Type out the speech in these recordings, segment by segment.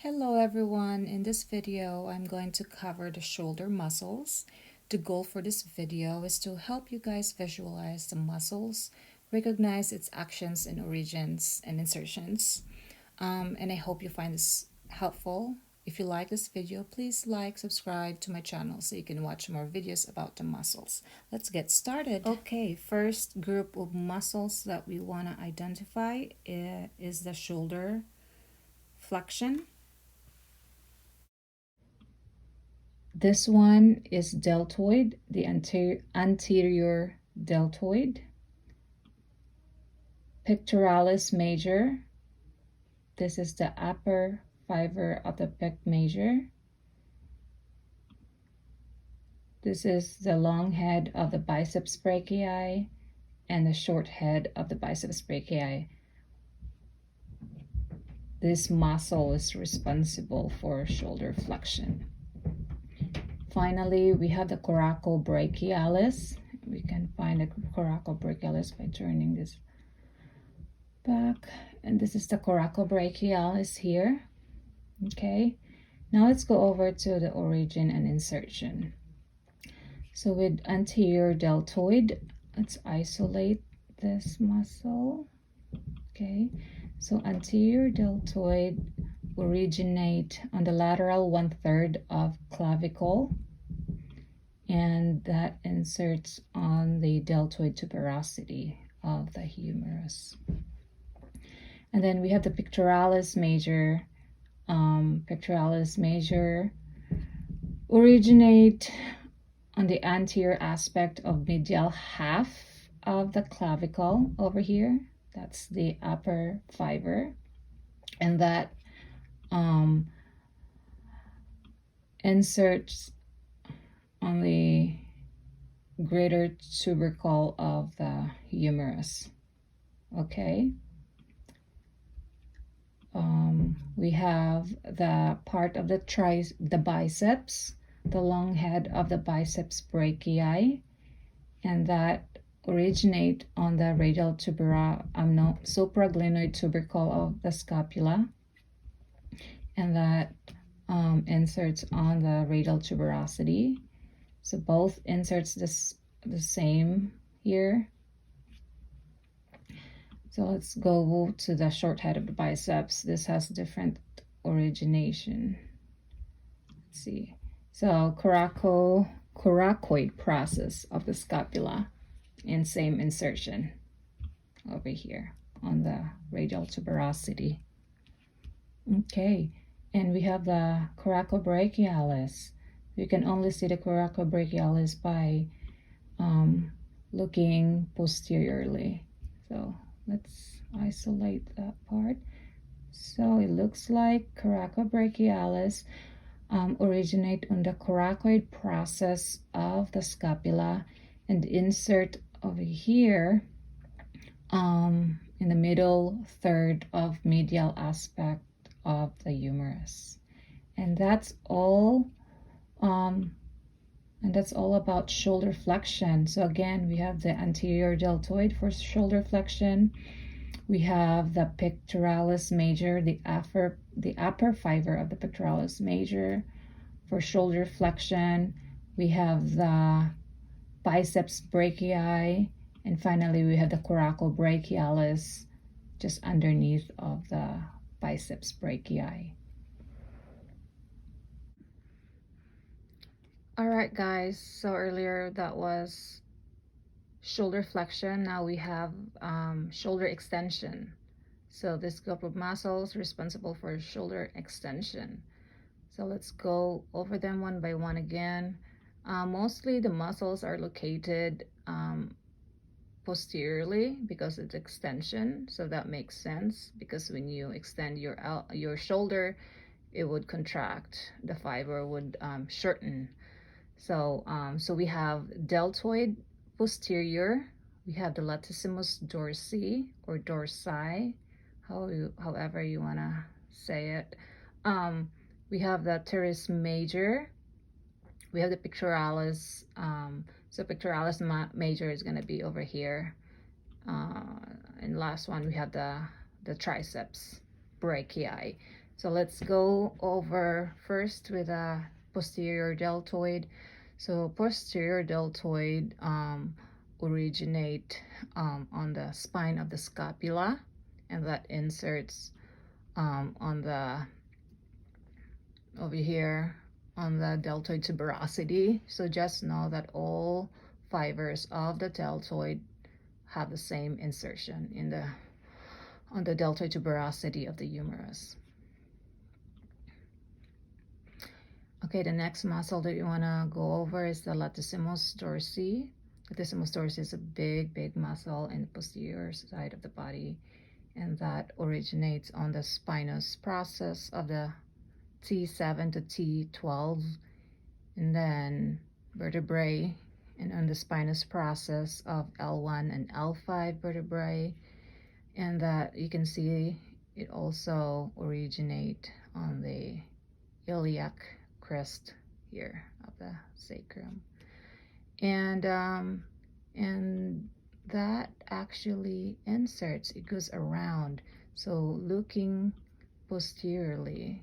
Hello everyone, in this video I'm going to cover the shoulder muscles. The goal for this video is to help you guys visualize the muscles, recognize its actions and origins and insertions. And I hope you find this helpful. If you like this video, please like, subscribe to my channel so you can watch more videos about the muscles. Let's get started. Okay, first group of muscles that we want to identify is the shoulder flexion. This one is deltoid, the anterior deltoid. Pectoralis major. This is the upper fiber of the pec major. This is the long head of the biceps brachii and the short head of the biceps brachii. This muscle is responsible for shoulder flexion. Finally, we have the Coracobrachialis. We can find the Coracobrachialis by turning this back. And this is the Coracobrachialis here. Okay, now let's go over to the origin and insertion. So with anterior deltoid, let's isolate this muscle. Okay, so anterior deltoid originate on the lateral 1/3 of clavicle, and that inserts on the deltoid tuberosity of the humerus. And then we have the pectoralis major. Pectoralis major originate on the anterior aspect of medial half of the clavicle over here. That's the upper fiber, and that inserts on the greater tubercle of the humerus. Okay. We have the part of the biceps, the long head of the biceps brachii, and that originate on the radial supraglenoid tubercle of the scapula, and that inserts on the radial tuberosity. So both inserts the same here. So let's go to the short head of the biceps. This has different origination. Let's see. So coracoid process of the scapula, and same insertion over here on the radial tuberosity. Okay, and we have the coracobrachialis. You can only see the coracobrachialis by looking posteriorly. So let's isolate that part. So it looks like coracobrachialis originate on the coracoid process of the scapula and insert over here in the middle third of medial aspect of the humerus. And that's all about shoulder flexion. So again, we have the anterior deltoid for shoulder flexion. We have the pectoralis major, the upper fiber of the pectoralis major for shoulder flexion. We have the biceps brachii, and finally we have the coracobrachialis just underneath of the biceps brachii. All right, guys, so earlier that was shoulder flexion. Now we have shoulder extension. So this group of muscles responsible for shoulder extension. So let's go over them one by one again. Mostly the muscles are located posteriorly because it's extension. So that makes sense, because when you extend your shoulder, it would contract. The fiber would shorten. So we have deltoid posterior, we have the Latissimus dorsi or dorsi, however you want to say it. We have the Teres major, we have the pectoralis. So pectoralis major is going to be over here. And last one, we have the triceps brachii. So let's go over first with a posterior deltoid. So posterior deltoid originate on the spine of the scapula, and that inserts on the over here on the deltoid tuberosity. So just know that all fibers of the deltoid have the same insertion in the on the deltoid tuberosity of the humerus. Okay, the next muscle that you want to go over is the latissimus dorsi. Latissimus dorsi is a big muscle in the posterior side of the body, and that originates on the spinous process of the T7 to T12, and then vertebrae, and on the spinous process of L1 and L5 vertebrae, and that you can see it also originate on the iliac crest here of the sacrum, and that actually inserts, it goes around. So looking posteriorly,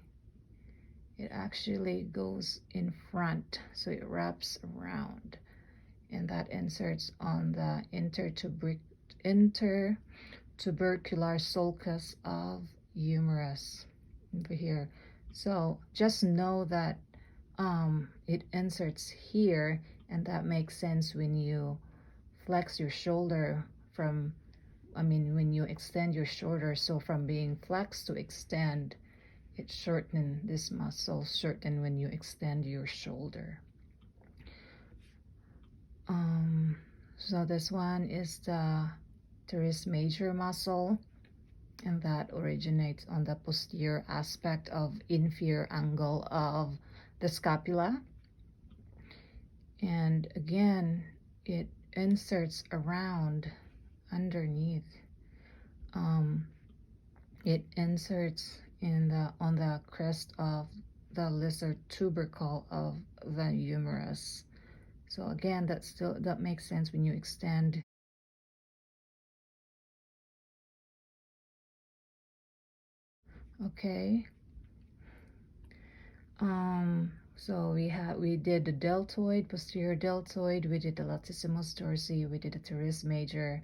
it actually goes in front, so it wraps around, and that inserts on the intertubercular sulcus of humerus over here. So just know that it inserts here, and that makes sense when you flex your shoulder from, when you extend your shoulder. So from being flexed to extend, it shorten, this muscle shorten when you extend your shoulder. So this one is the Teres major muscle, and that originates on the posterior aspect of inferior angle of the scapula, and again it inserts around underneath. It inserts in the on the crest of the lesser tubercle of the humerus. So again, that makes sense when you extend. Okay. So we did the deltoid, posterior deltoid, we did the latissimus dorsi, we did the teres major.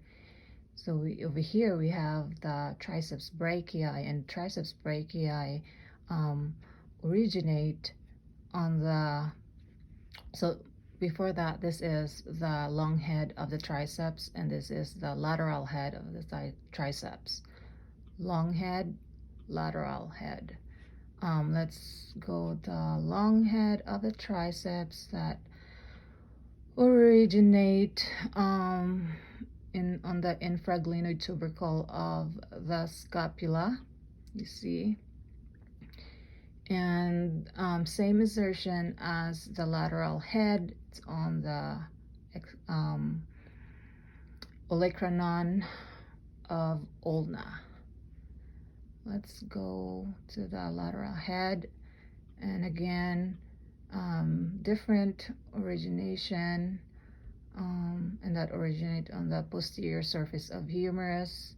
So over here we have the triceps brachii, and triceps brachii originate on the, so before that, this is the long head of the triceps, and this is the lateral head of the triceps. Long head, lateral head. Let's go the long head of the triceps that originate on the infraglenoid tubercle of the scapula, you see, and same insertion as the lateral head. It's on the olecranon of ulna. Let's go to the lateral head, and again different origination, and that originate on the posterior surface of humerus,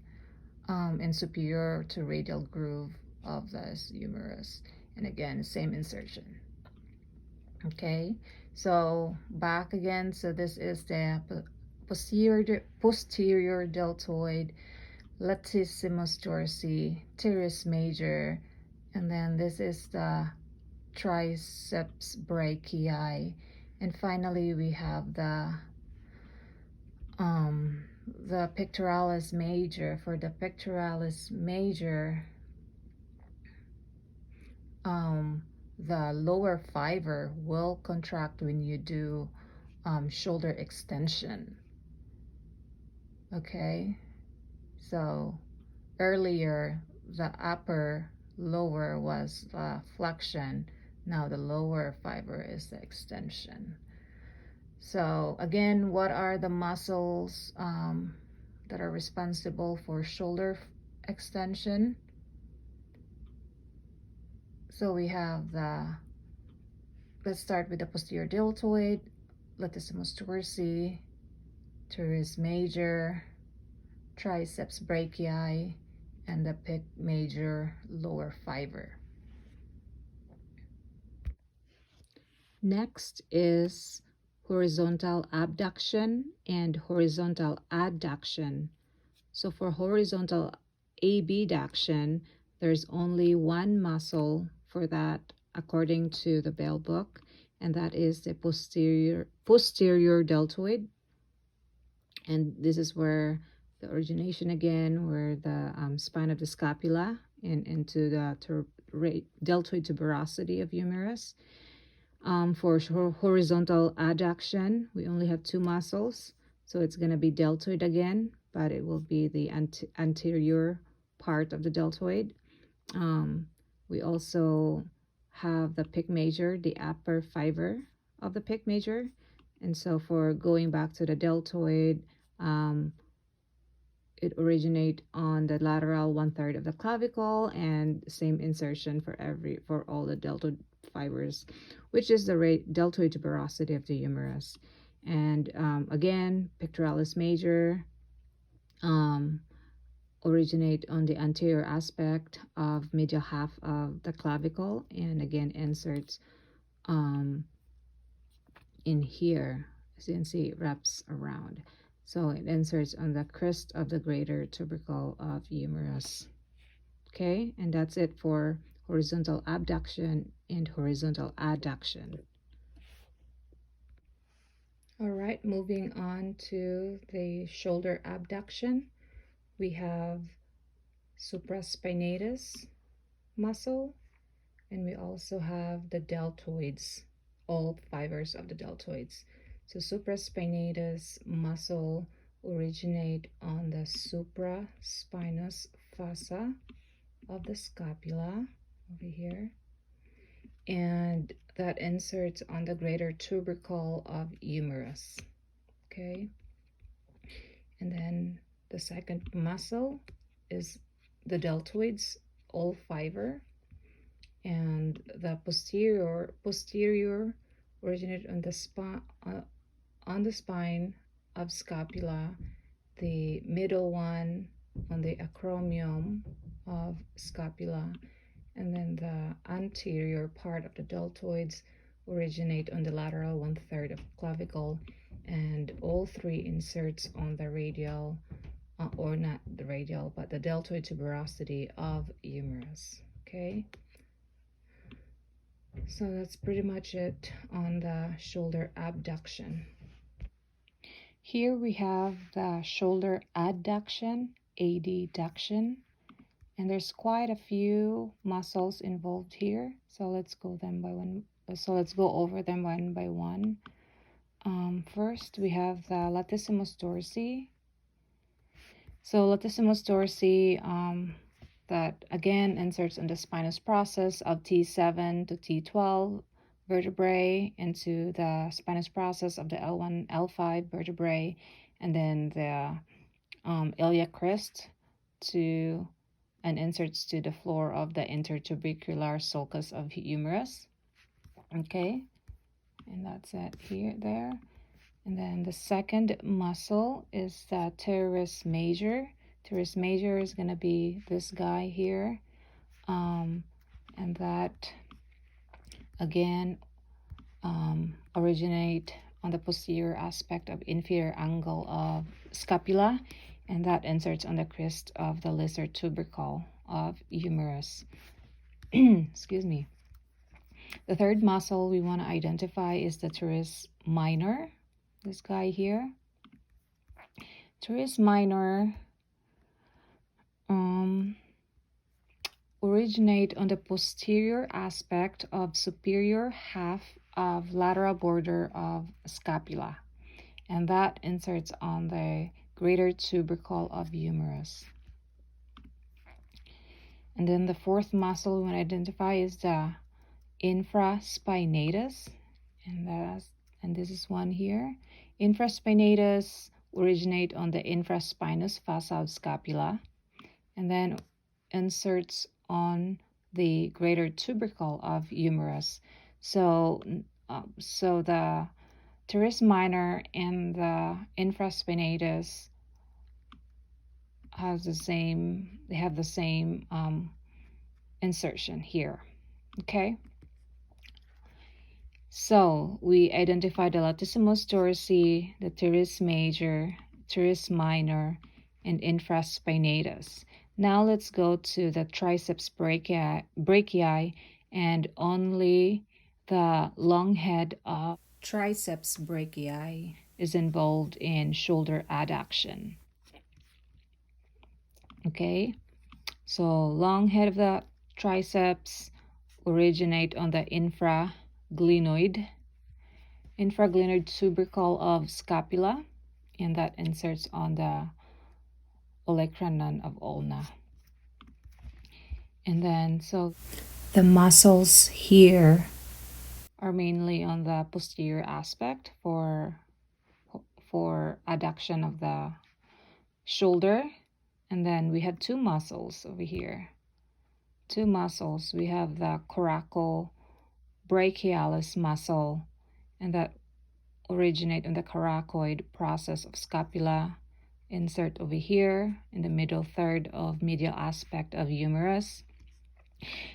and superior to radial groove of this humerus, and again same insertion. Okay, so back again. So this is the posterior deltoid, latissimus dorsi, teres major, and then this is the triceps brachii, and finally we have the pectoralis major. For the pectoralis major, the lower fiber will contract when you do shoulder extension. Okay, so earlier the upper lower was the flexion, now the lower fiber is the extension. So again, what are the muscles that are responsible for shoulder extension? So we have let's start with the posterior deltoid, latissimus dorsi, teres major, triceps brachii, and the pec major lower fiber. Next is horizontal abduction and horizontal adduction. So for horizontal abduction, there's only one muscle for that according to the Biel book, and that is the posterior deltoid. And this is where the origination again, where the spine of the scapula and into the deltoid tuberosity of humerus. For horizontal adduction, we only have two muscles, so it's going to be deltoid again, but it will be the anterior part of the deltoid. We also have the pec major, the upper fiber of the pec major. And so for going back to the deltoid, it originates on the lateral 1/3 of the clavicle, and same insertion for all the deltoid fibers, which is the deltoid tuberosity of the humerus. And again, pectoralis major originate on the anterior aspect of medial half of the clavicle, and again inserts in here. As you can see, it wraps around. So it inserts on the crest of the greater tubercle of humerus. Okay, and that's it for horizontal abduction and horizontal adduction. All right, moving on to the shoulder abduction. We have supraspinatus muscle, and we also have the deltoids, all fibers of the deltoids. So supraspinatus muscle originate on the supraspinous fossa of the scapula over here, and that inserts on the greater tubercle of humerus. Okay, and then the second muscle is the deltoids, all fiber, and the posterior originated on the spine of scapula, the middle one on the acromion of scapula, and then the anterior part of the deltoids originate on the lateral 1/3 of clavicle, and all three inserts on the radial, or not the radial, but the deltoid tuberosity of humerus. Okay, so that's pretty much it on the shoulder abduction. Here we have the shoulder adduction, adduction, and there's quite a few muscles involved here. So let's go over them one by one. First, we have the Latissimus dorsi. So Latissimus dorsi, that again inserts in the spinous process of T7 to T12 vertebrae into the spinous process of the L1, L5 vertebrae, and then the iliac crest and inserts to the floor of the intertubercular sulcus of humerus. Okay, and that's it there. And then the second muscle is the teres major. Teres major is going to be this guy here, and that again originate on the posterior aspect of inferior angle of scapula, and that inserts on the crest of the lesser tubercle of humerus. Excuse me. The third muscle we want to identify is the teres minor, this guy here. Teres minor originate on the posterior aspect of superior half of lateral border of scapula, and that inserts on the greater tubercle of humerus. And then the fourth muscle we want to identify is the infraspinatus, and this is one here. Infraspinatus originate on the infraspinous fossa of scapula, and then inserts on the greater tubercle of humerus. So the teres minor and the infraspinatus have the same insertion here. Okay, So we identified the Latissimus dorsi, the teres major, teres minor, and infraspinatus. Now let's go to the triceps brachii and only the long head of triceps brachii is involved in shoulder adduction. Okay, so long head of the triceps originate on the infraglenoid tubercle of scapula, and that inserts on the olecranon of ulna. And then so the muscles here are mainly on the posterior aspect for adduction of the shoulder. And then we have two muscles over here. Two muscles. We have the Coracobrachialis muscle, and that originate in the coracoid process of scapula, insert over here in the middle third of medial aspect of humerus.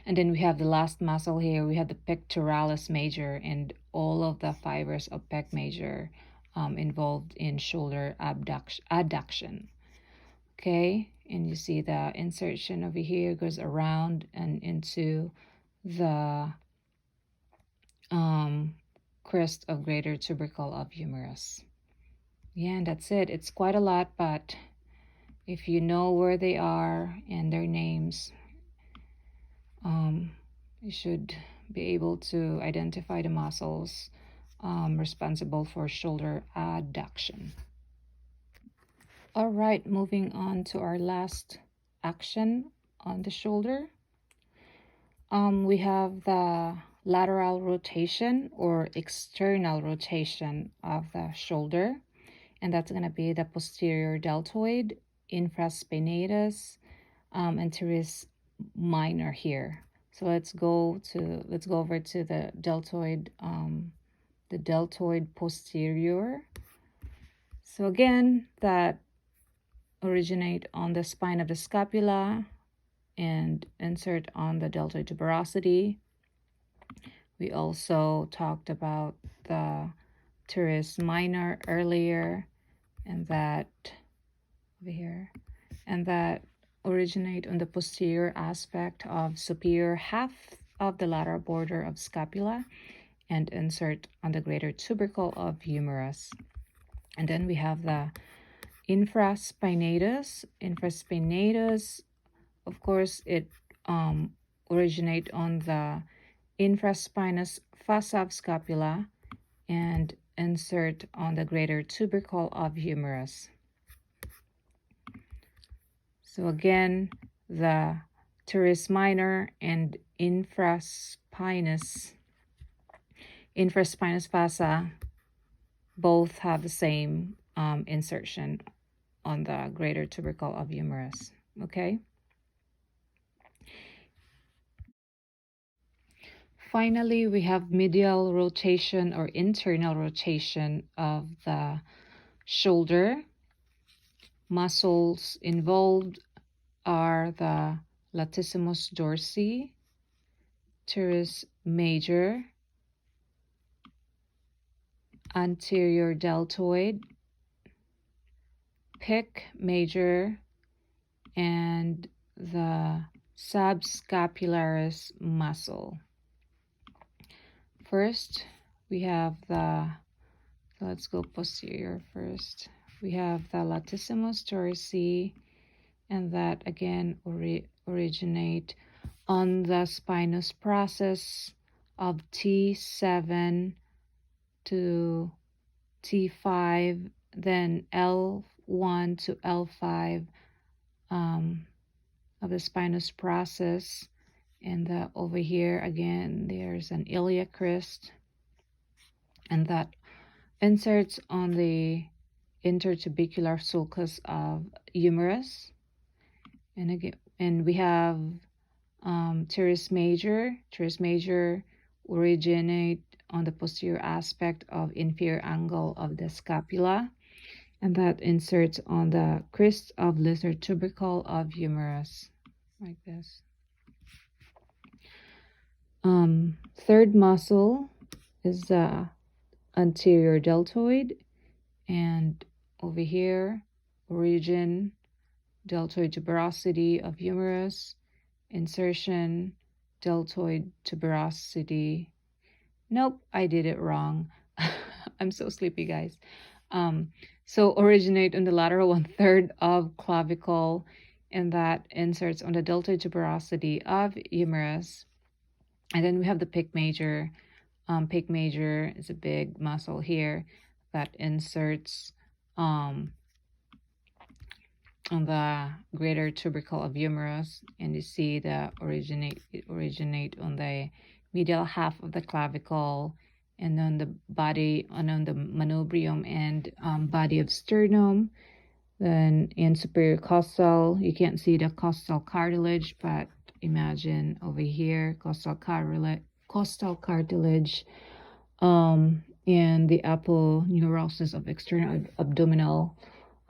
And then we have the last muscle here. We have the pectoralis major, and all of the fibers of pec major involved in shoulder adduction. Okay, and you see the insertion over here goes around and into the crest of greater tubercle of humerus. Yeah, and that's it. It's quite a lot, but if you know where they are and their names, you should be able to identify the muscles responsible for shoulder adduction. All right, moving on to our last action on the shoulder. We have the lateral rotation or external rotation of the shoulder, and that's going to be the posterior deltoid, infraspinatus, and teres minor here. So let's go over to the deltoid posterior. So again, that originate on the spine of the scapula and insert on the deltoid tuberosity. We also talked about the teres minor earlier, and that over here, and that originate on the posterior aspect of superior half of the lateral border of scapula and insert on the greater tubercle of humerus. And then we have the infraspinatus. Infraspinatus, of course, it originate on the infraspinous fossa of scapula and insert on the greater tubercle of humerus. So again, the teres minor and infraspinous fossa both have the same insertion on the greater tubercle of humerus. Okay. Finally, we have medial rotation or internal rotation of the shoulder. Muscles involved are the Latissimus dorsi, teres major, anterior deltoid, pec major, and the subscapularis muscle. First, we have let's go posterior first. We have the Latissimus dorsi, and that again originate on the spinous process of T7 to T5, then L1 to L5 of the spinous process. And over here again, there's an iliac crest, and that inserts on the intertubercular sulcus of humerus. And again, and we have teres major. Teres major originate on the posterior aspect of inferior angle of the scapula, and that inserts on the crest of lesser tubercle of humerus, like this. Third muscle is the anterior deltoid, and over here, origin, deltoid tuberosity of humerus, insertion, deltoid tuberosity. Nope, I did it wrong. I'm so sleepy, guys. So originate on the lateral 1/3 of clavicle, and that inserts on the deltoid tuberosity of humerus. And then we have the pec major. Pec major is a big muscle here that inserts on the greater tubercle of humerus, and you see the originate on the medial half of the clavicle, and on the body, and on the manubrium and body of sternum. Then in superior costal, you can't see the costal cartilage, but imagine over here costal cartilage, and the aponeurosis of external abdominal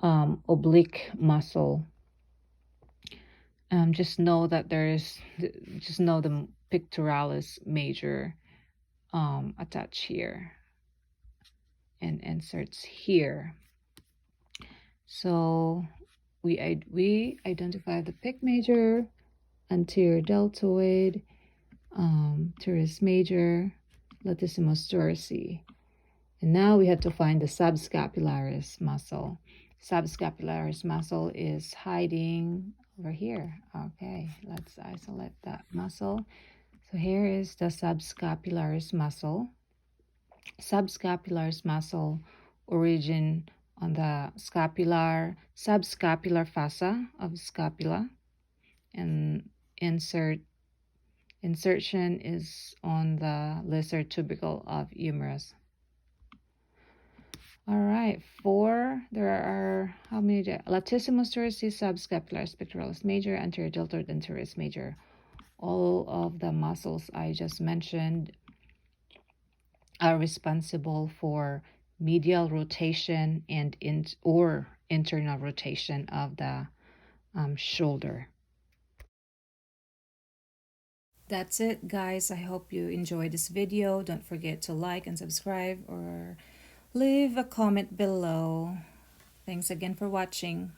oblique muscle. Just know that just know the pectoralis major attached here and inserts here. So we identify the pec major, anterior deltoid, teres major, latissimus dorsi. And now we have to find the subscapularis muscle. Subscapularis muscle is hiding over here. Okay, let's isolate that muscle. So here is the subscapularis muscle. Subscapularis muscle origin on the subscapular fossa of scapula, and insertion is on the lesser tubercle of humerus. All right, there are how many? Latissimus dorsi, subscapularis, pectoralis major, anterior deltoid, and teres major. All of the muscles I just mentioned are responsible for medial rotation and internal rotation of the shoulder. That's it, guys. I hope you enjoyed this video. Don't forget to like and subscribe, or leave a comment below. Thanks again for watching.